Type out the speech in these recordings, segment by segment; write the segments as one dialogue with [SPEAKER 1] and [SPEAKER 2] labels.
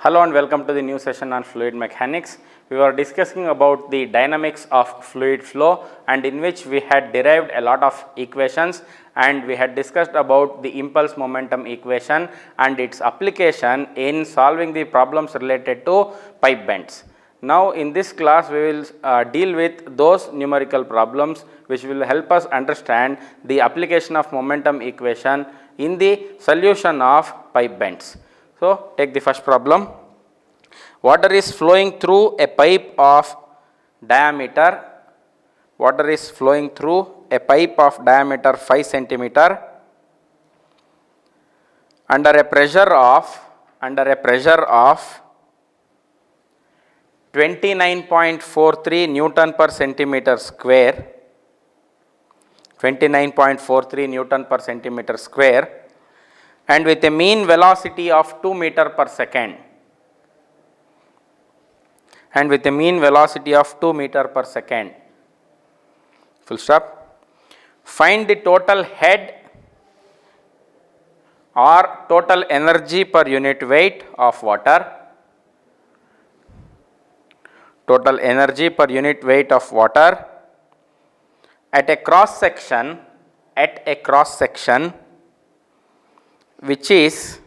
[SPEAKER 1] Hello and welcome to the new session on fluid mechanics. We were discussing about the dynamics of fluid flow, and in which we had derived a lot of equations, and we had discussed about the impulse momentum equation and its application in solving the problems related to pipe bends. Now in this class we will deal with those numerical problems which will help us understand the application of momentum equation in the solution of pipe bends. So, take the first problem. Water is flowing through a pipe of diameter. Water is flowing through a pipe of diameter 5 centimeter under a pressure of 29.43 Newton per centimeter square. 29.43 Newton per centimeter square. And with a mean velocity of 2 meter per second, full stop. Find the total head or total energy per unit weight of water. Total energy per unit weight of water at a cross section which is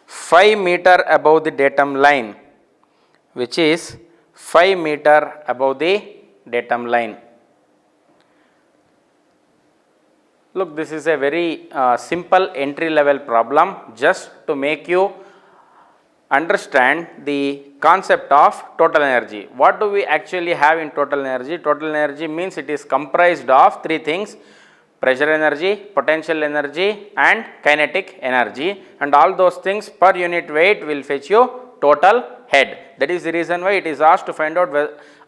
[SPEAKER 1] 5 meter above the datum line, Look, this is a very simple entry level problem, just to make you understand the concept of total energy. What do we actually have in total energy? Total energy means it is comprised of three things: pressure energy, potential energy and kinetic energy, and all those things per unit weight will fetch you total head. That is the reason why it is asked to find out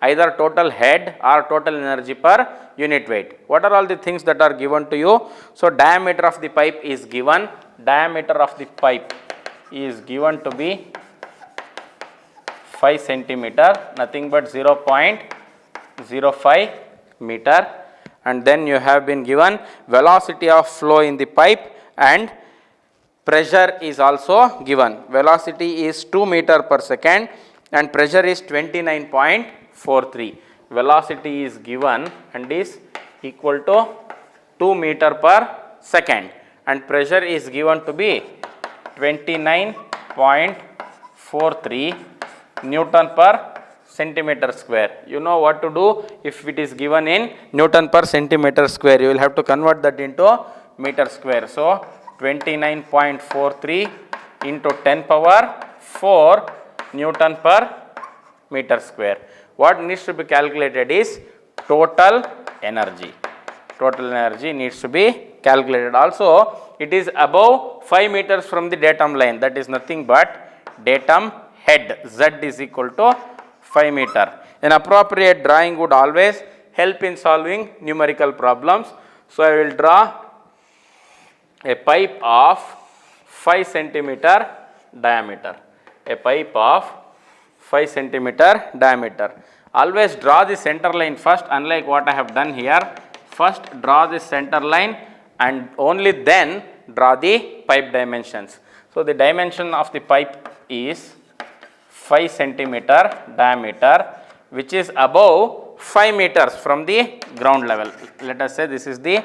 [SPEAKER 1] either total head or total energy per unit weight. What are all the things that are given to you? So, diameter of the pipe is given. Diameter of the pipe is given to be 5 centimeter, nothing but 0.05 meter. And then you have been given velocity of flow in the pipe, and pressure is also given. Velocity is 2 meter per second and pressure is 29.43. Velocity is given and is equal to 2 meter per second, and pressure is given to be 29.43 Newton per centimeter square. You know what to do if it is given in Newton per centimeter square. You will have to convert that into meter square. So, 29.43 into 10 power 4 Newton per meter square. What needs to be calculated is total energy. Total energy needs to be calculated. Also, it is above 5 meters from the datum line. That is nothing but datum head. Z is equal to 5 meter. An appropriate drawing would always help in solving numerical problems. So, I will draw a pipe of 5 centimeter diameter. A pipe of 5 centimeter diameter. Always draw the center line first, unlike what I have done here. First draw the center line and only then draw the pipe dimensions. So, the dimension of the pipe is 5 centimeter diameter, which is above 5 meters from the ground level. Let us say this is the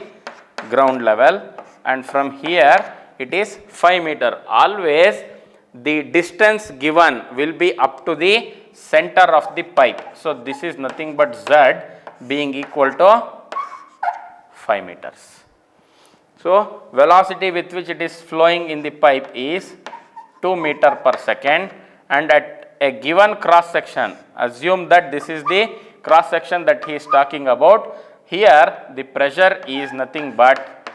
[SPEAKER 1] ground level, and from here it is 5 meter. Always the distance given will be up to the center of the pipe. So, this is nothing but Z being equal to 5 meters. So, velocity with which it is flowing in the pipe is 2 meter per second, and at a given cross section, assume that this is the cross section that he is talking about. Here the pressure is nothing but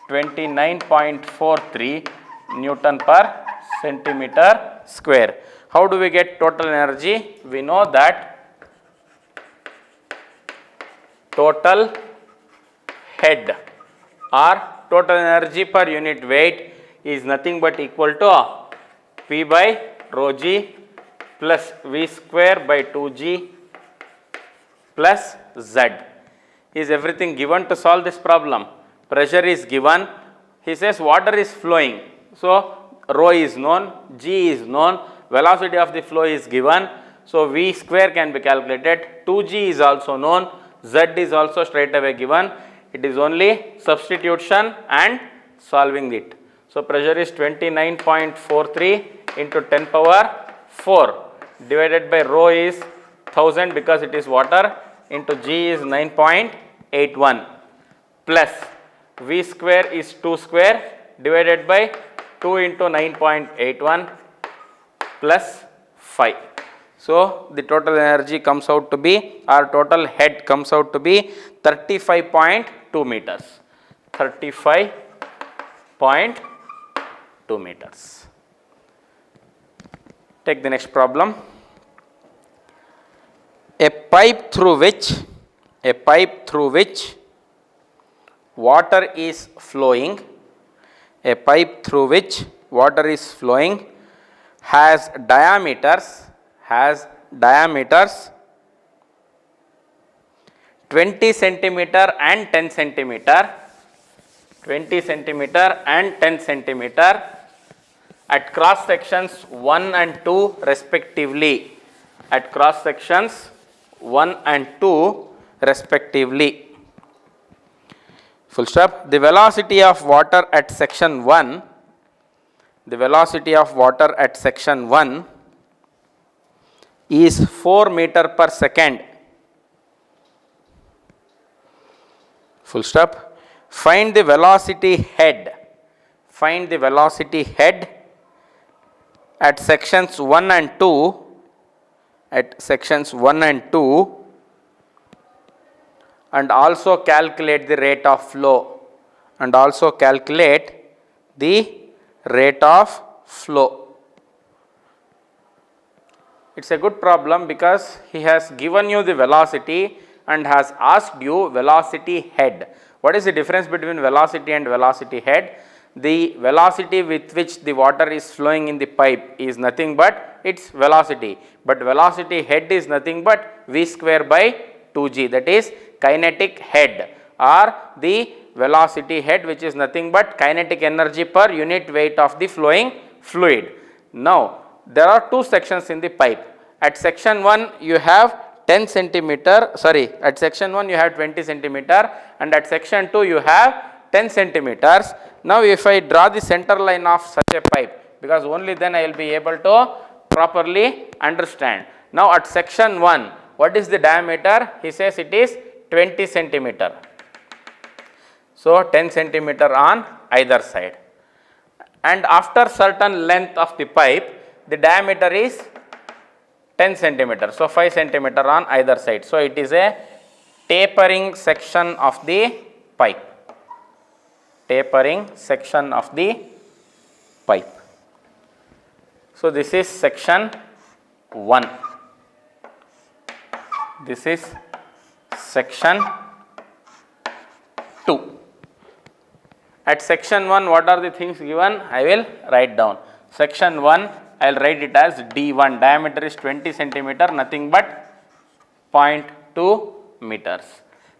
[SPEAKER 1] 29.43 Newton per centimeter square. How do we get total energy? We know that total head or total energy per unit weight is nothing but equal to P by rho g plus V square by 2g plus Z. Is everything given to solve this problem? Pressure is given. He says water is flowing. So, rho is known, g is known, velocity of the flow is given. So, v square can be calculated, 2g is also known, z is also straight away given. It is only substitution and solving it. So, pressure is 29.43 into 10 power 4 divided by rho is 1000 because it is water into g is 9.81 plus v square is 2 square divided by 2 into 9.81 plus 5. So, the total energy comes out to be, or total head comes out to be 35.2 meters. 35.2 meters. Take the next problem. A pipe through which water is flowing, a pipe through which water is flowing has diameters 20 centimeter and 10 centimeter, 20 centimeter and 10 centimeter at cross sections 1 and 2 respectively, at cross sections 1 and 2 respectively. Full stop. The velocity of water at section 1, the velocity of water at section 1 is 4 meter per second. Full stop. Find the velocity head. Find the velocity head at sections 1 and 2, at sections 1 and 2, and also calculate the rate of flow, and also calculate the rate of flow. It's a good problem because he has given you the velocity and has asked you velocity head. What is the difference between velocity and velocity head? The velocity with which the water is flowing in the pipe is nothing but its velocity, but velocity head is nothing but v square by 2g, that is kinetic head, or the velocity head, which is nothing but kinetic energy per unit weight of the flowing fluid. Now, there are two sections in the pipe. At section 1 you have 10 centimeter, sorry, at section 1 you have 20 centimeter and at section 2 you have 10 centimeters. Now, if I draw the center line of such a pipe, because only then I will be able to properly understand. Now, at section 1, what is the diameter? He says it is 20 centimeter. So, 10 centimeter on either side. And after certain length of the pipe, the diameter is 10 centimeter. So, 5 centimeter on either side. So, it is a tapering section of the pipe. Tapering section of the pipe. So, this is section 1. This is section 2. At section 1, what are the things given? I will write down. Section 1, I will write it as D1. Diameter is 20 centimeter, nothing but 0.2 meters.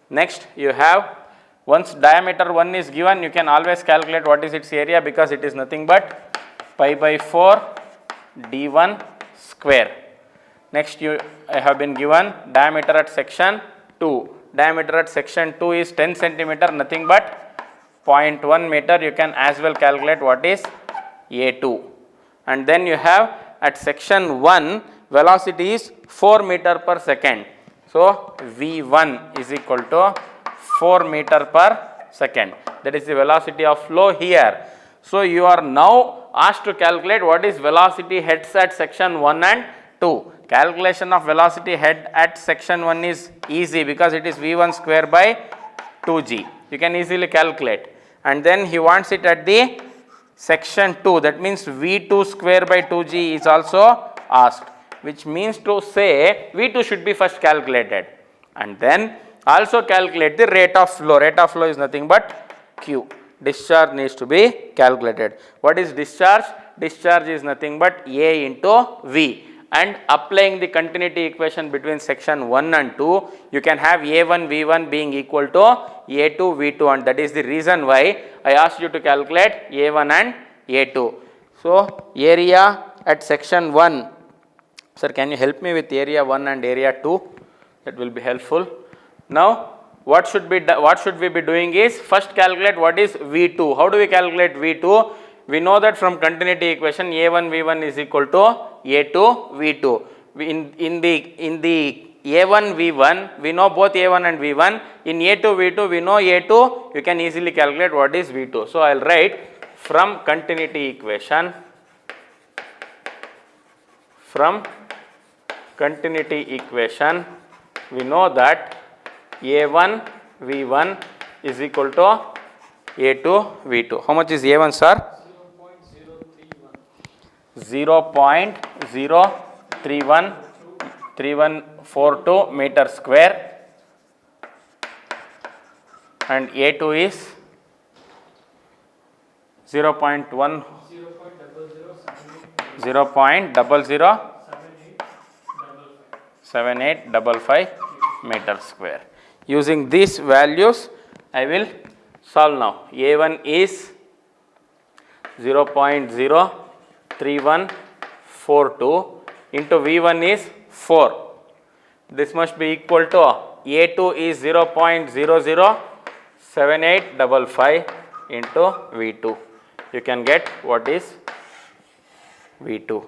[SPEAKER 1] Next, you have, once diameter 1 is given, you can always calculate what is its area, because it is nothing but pi by 4 D1 square. Next, I have been given diameter at section 2. Diameter at section 2 is 10 centimeter, nothing but 0.1 meter. You can as well calculate what is A2. And then you have at section 1, velocity is 4 meter per second. So, V1 is equal to 4 meter per second. That is the velocity of flow here. So, you are now asked to calculate what is velocity heads at section 1 and 2. Calculation of velocity head at section 1 is easy because it is V1 square by 2g. You can easily calculate. And then he wants it at the section 2, that means V2 square by 2g is also asked, which means to say V2 should be first calculated and then also calculate the rate of flow. Rate of flow is nothing but Q. Discharge needs to be calculated. What is discharge? Discharge is nothing but A into V. And applying the continuity equation between section 1 and 2, you can have A1 V1 being equal to A2 V2, and that is the reason why I asked you to calculate A1 and A2. So area at section 1, sir, can you help me with area 1 and area 2? That will be helpful. Now what should we be doing is first calculate what is V2. How do we calculate V2? We know that from continuity equation A1 V1 is equal to A2 V2. In the A1 V1 we know both A1 and V1. In A2 V2 we know A2. You can easily calculate what is V2. So I will write from continuity equation. From continuity equation we know that A1 V1 is equal to A2 V2. How much is A1, sir? 0.0314142 meter square, and A2 is 0.1 0.007855 meter square. Using these values I will solve now. A1 is 0.03142 into V1 is 4. This must be equal to A2 is 0.007855 into V2. You can get what is V2.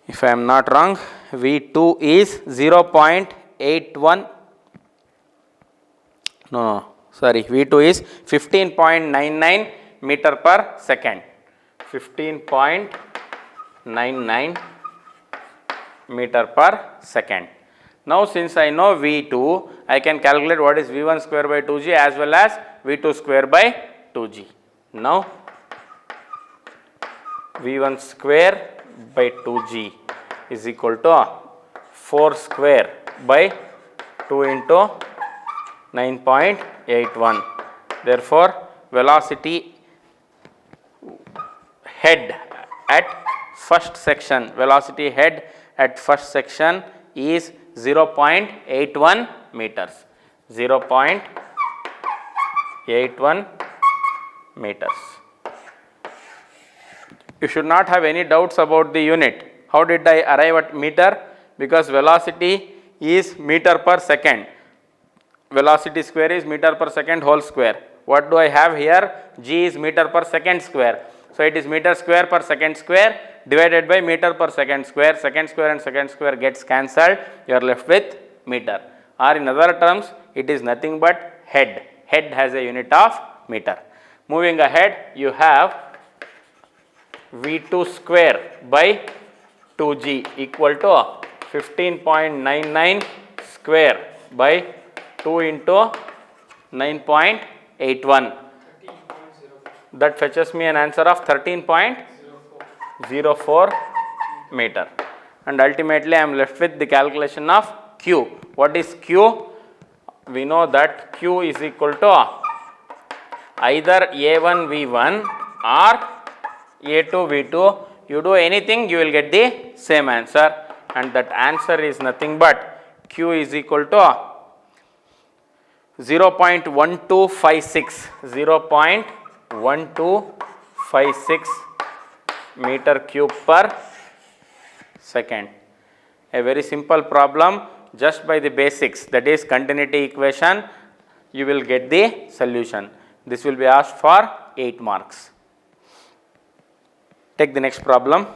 [SPEAKER 1] If I am not wrong, V2 is 0.81. No, sorry, V2 is 15.99 meter per second. 15.99 meter per second. Now since I know V2, I can calculate what is V1 square by 2g as well as V2 square by 2g. Now V1 square by 2g is equal to 4 square by 2 into 9.81. Therefore, velocity head at first section, velocity head at first section is 0.81 meters. 0.81 meters. You should not have any doubts about the unit. How did I arrive at meter? Because velocity is meter per second. Velocity square is meter per second whole square. What do I have here? G is meter per second square. So it is meter square per second square divided by meter per second square. Second square and second square gets cancelled. You are left with meter. Or in other terms, it is nothing but head. Head has a unit of meter. Moving ahead, you have V2 square by 2g equal to 15.99 square by 2 into 9.81. That fetches me an answer of 13.04 meter. And ultimately I am left with the calculation of Q. What is Q? We know that Q is equal to either A1 V1 or A2 V2. You do anything, you will get the same answer, and that answer is nothing but Q is equal to 0.1256 meter cube per second. A very simple problem, just by the basics, that is continuity equation, you will get the solution. This will be asked for 8 marks. Take the next problem.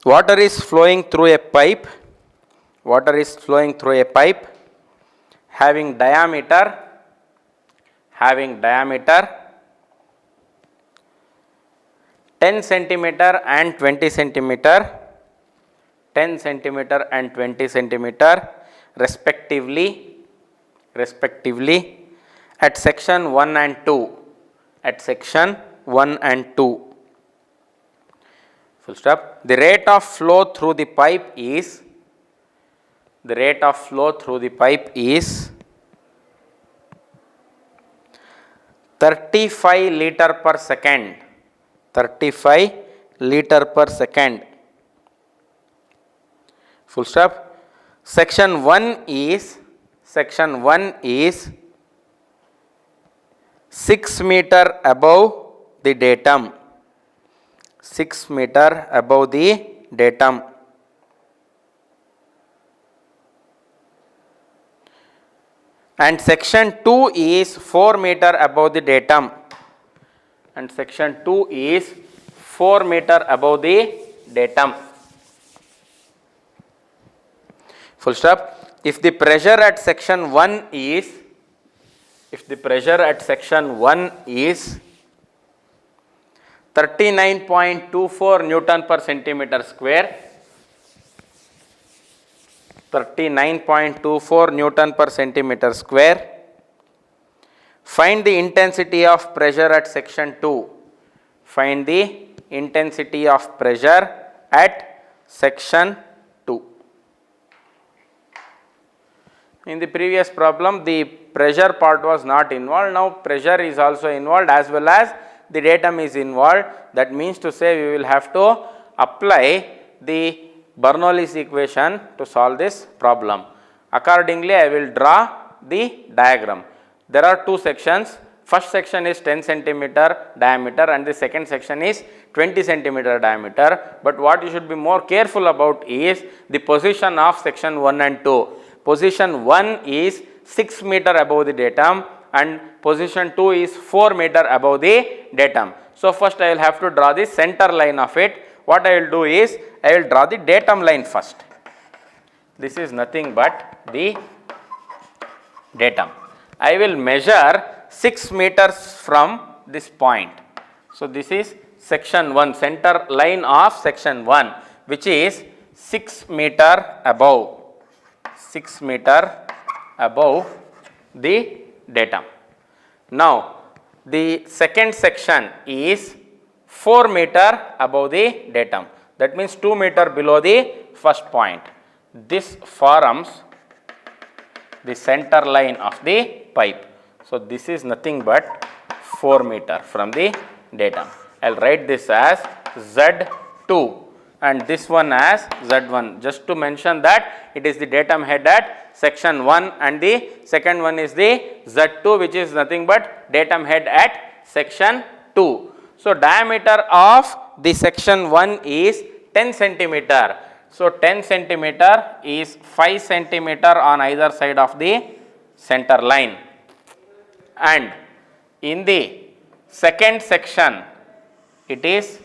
[SPEAKER 1] Water is flowing through a pipe. Water is flowing through a pipe having diameter 10 centimeter and 20 centimeter, 10 centimeter and 20 centimeter respectively at section 1 and 2, at section 1 and 2. Full stop. The rate of flow through the pipe is 35 liter per second. 35 liter per second. Full stop. Section 1 is section 1 is 6 meter above the datum. 6 meter above the datum. And section 2 is 4 meter above the datum. And section 2 is 4 meter above the datum. Full stop. If the pressure at section 1 is 39.24 Newton per centimeter square, 39.24 Newton per centimeter square, find the intensity of pressure at section 2. Find the intensity of pressure at section 2. In the previous problem, the pressure part was not involved. Now pressure is also involved as well as the datum is involved. That means to say we will have to apply the Bernoulli's equation to solve this problem. Accordingly, I will draw the diagram. There are two sections. First section is 10 centimeter diameter and the second section is 20 centimeter diameter. But what you should be more careful about is the position of section 1 and 2. Position 1 is 6 meter above the datum and position 2 is 4 meter above the datum. So first I will have to draw the center line of it. What I will do is I will draw the datum line first. This is nothing but the datum. I will measure 6 meters from this point. So this is section 1, center line of section 1, which is 6 meter above. 6 meter above the datum. Now the second section is 4 meter above the datum. That means 2 meter below the first point. This forms the center line of the pipe. So this is nothing but 4 meter from the datum. I will write this as Z2 and this one as Z1, just to mention that it is the datum head at section 1 and the second one is the Z2, which is nothing but datum head at section 2. So diameter of the section 1 is 10 centimeter. So 10 centimeter is 5 centimeter on either side of the center line. And in the second section it is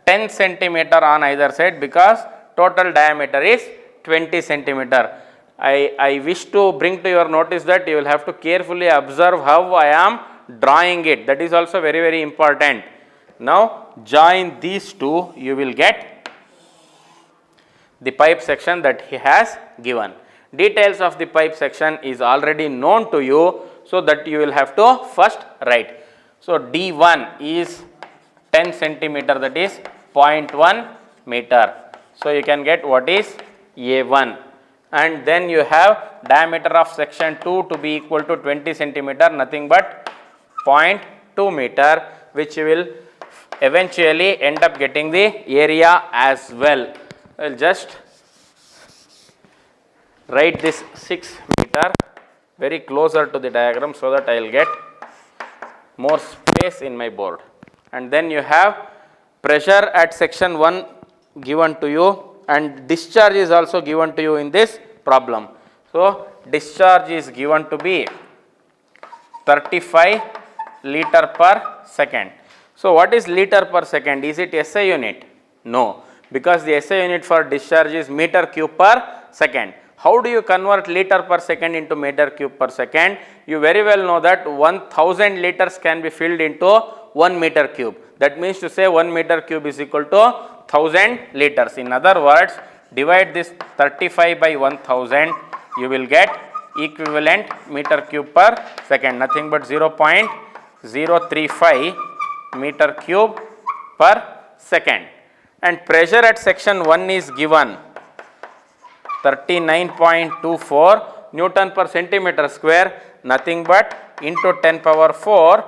[SPEAKER 1] 10 centimeter on either side because total diameter is 20 centimeter. I wish to bring to your notice that you will have to carefully observe how I am drawing it. That is also very, very important. Now join these two, you will get the pipe section that he has given. Details of the pipe section is already known to you, so that you will have to first write. So D1 is 10 centimeter, that is 0.1 meter. So you can get what is A1, and then you have diameter of section 2 to be equal to 20 centimeter, nothing but 0.2 meter, which you will eventually end up getting the area as well. I will just write this 6 meter very closer to the diagram so that I will get more space in my board. And then you have pressure at section 1 given to you and discharge is also given to you in this problem. So discharge is given to be 35 liter per second. So what is liter per second? Is it SI unit? No, because the SI unit for discharge is meter cube per second. How do you convert liter per second into meter cube per second? You very well know that 1000 liters can be filled into 1 meter cube. That means to say 1 meter cube is equal to 1000 liters. In other words, divide this 35 by 1000, you will get equivalent meter cube per second, nothing but 0.035 meter cube per second. And pressure at section 1 is given 39.24 Newton per centimeter square, nothing but into 10 power 4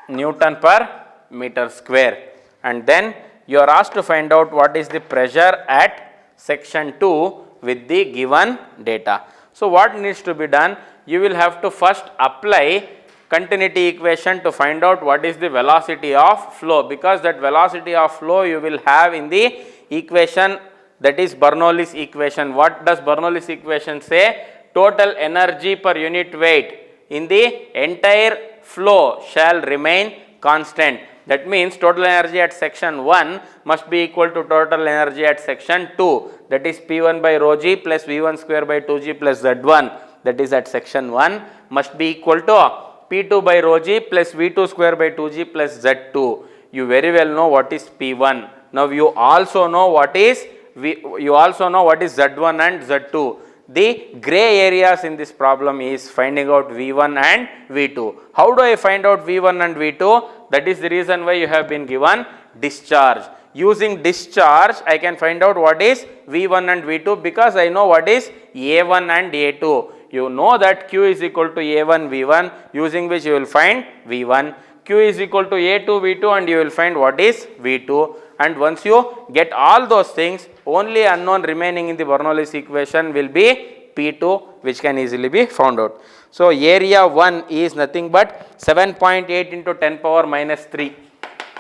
[SPEAKER 1] Newton per meter square. And then you are asked to find out what is the pressure at section 2 with the given data. So what needs to be done? You will have to first apply continuity equation to find out what is the velocity of flow, because that velocity of flow you will have in the equation, that is Bernoulli's equation. What does Bernoulli's equation say? Total energy per unit weight in the entire flow shall remain constant. That means total energy at section 1 must be equal to total energy at section 2, that is P1 by rho g plus V1 square by 2g plus Z1, that is at section 1, must be equal to P2 by rho g plus V2 square by 2g plus Z2. You very well know what is P1. Now you also know what is Z1 and Z2. The gray areas in this problem is finding out V1 and V2. How do I find out V1 and V2? That is the reason why you have been given discharge. Using discharge, I can find out what is V1 and V2 because I know what is A1 and A2. You know that Q is equal to A1 V1, using which you will find V1. Q is equal to A2 V2 and you will find what is V2. And once you get all those things, only unknown remaining in the Bernoulli's equation will be P2, which can easily be found out. So area 1 is nothing but 7.8 into 10 power minus 3.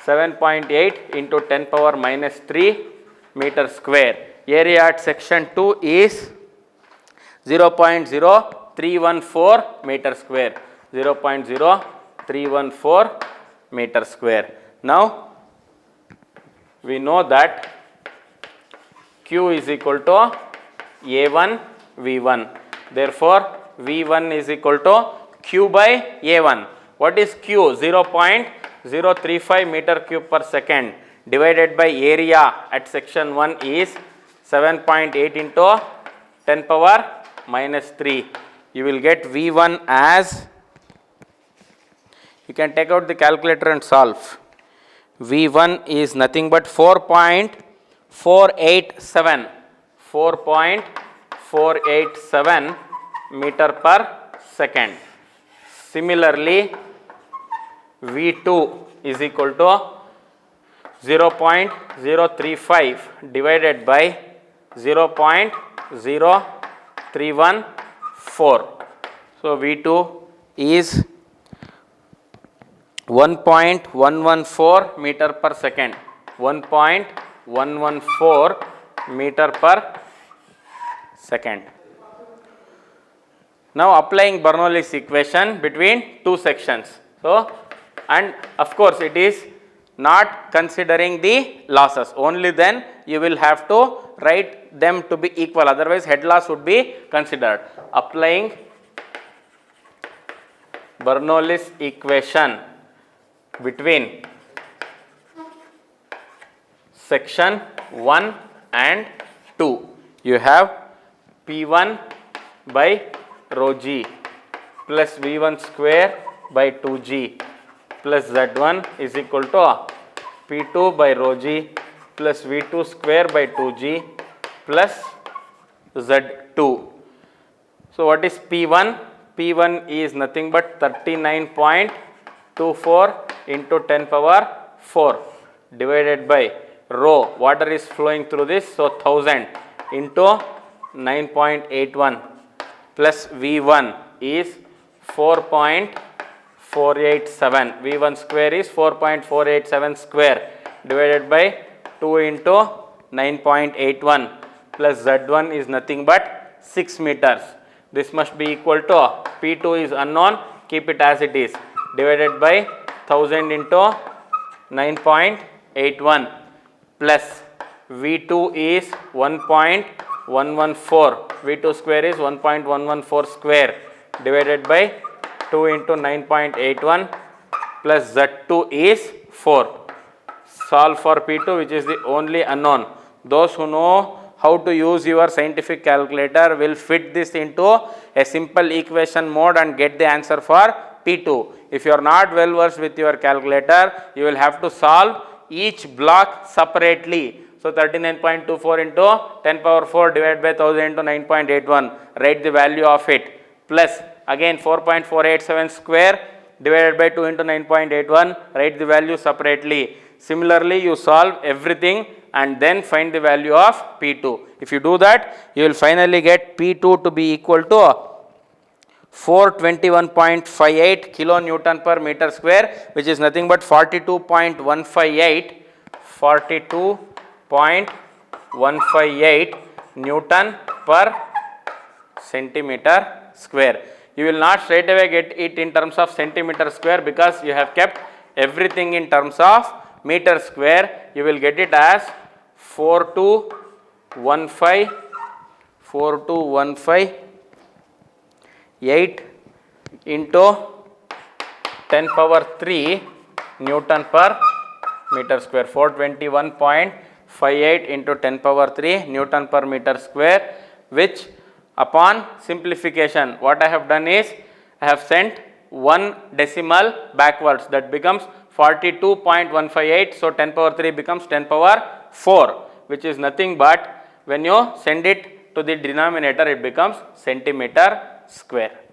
[SPEAKER 1] 7.8 into 10 power minus 3 meter square. Area at section 2 is 0.0314 meter square. 0.0314 meter square. Now we know that Q is equal to A1 V1. Therefore, V1 is equal to Q by A1. What is Q? 0.035 meter cube per second divided by area at section 1 is 7.8 into 10 power minus 3. You will get V1 as, you can take out the calculator and solve. V1 is nothing but 4.487 meter per second. Similarly, V2 is equal to 0.035 divided by 0.0314. So V2 is 1.114 meter per second. 1.114 meter per second. Now applying Bernoulli's equation between two sections. So, and of course it is not considering the losses, only then you will have to write them to be equal, otherwise head loss would be considered. Applying Bernoulli's equation between section 1 and 2, you have P1 by rho g plus V1 square by 2g plus Z1 is equal to P2 by rho g plus V2 square by 2g plus Z2. So what is P1? P1 is nothing but 39.24 into 10 power 4 divided by rho, water is flowing through this, so 1000 into 9.81 plus V1 is 4.487. V1 square is 4.487 square divided by 2 into 9.81 plus Z1 is nothing but 6 meters. This must be equal to, P2 is unknown, keep it as it is, divided by 1000 into 9.81 plus V2 is 1.114, V2 square is 1.114 square divided by 2 into 9.81 plus Z2 is 4. Solve for P2, which is the only unknown. Those who know how to use your scientific calculator will fit this into a simple equation mode and get the answer for P2. If you are not well versed with your calculator, you will have to solve each block separately. So 39.24 into 10 power 4 divided by 1000 into 9.81, write the value of it, plus again 4.487 square divided by 2 into 9.81, write the value separately. Similarly, you solve everything and then find the value of P2. If you do that, you will finally get P2 to be equal to 421.58 kilonewton per meter square, which is nothing but 42.158 Newton per centimeter square. You will not straight away get it in terms of centimeter square because you have kept everything in terms of meter square. You will get it as 42158 into 10 power 3 Newton per meter square. 421.58 into 10 power 3 Newton per meter square, which upon simplification, what I have done is I have sent one decimal backwards, that becomes 42.158. So 10 power 3 becomes 10 power 4, which is nothing but when you send it to the denominator, it becomes centimeter square.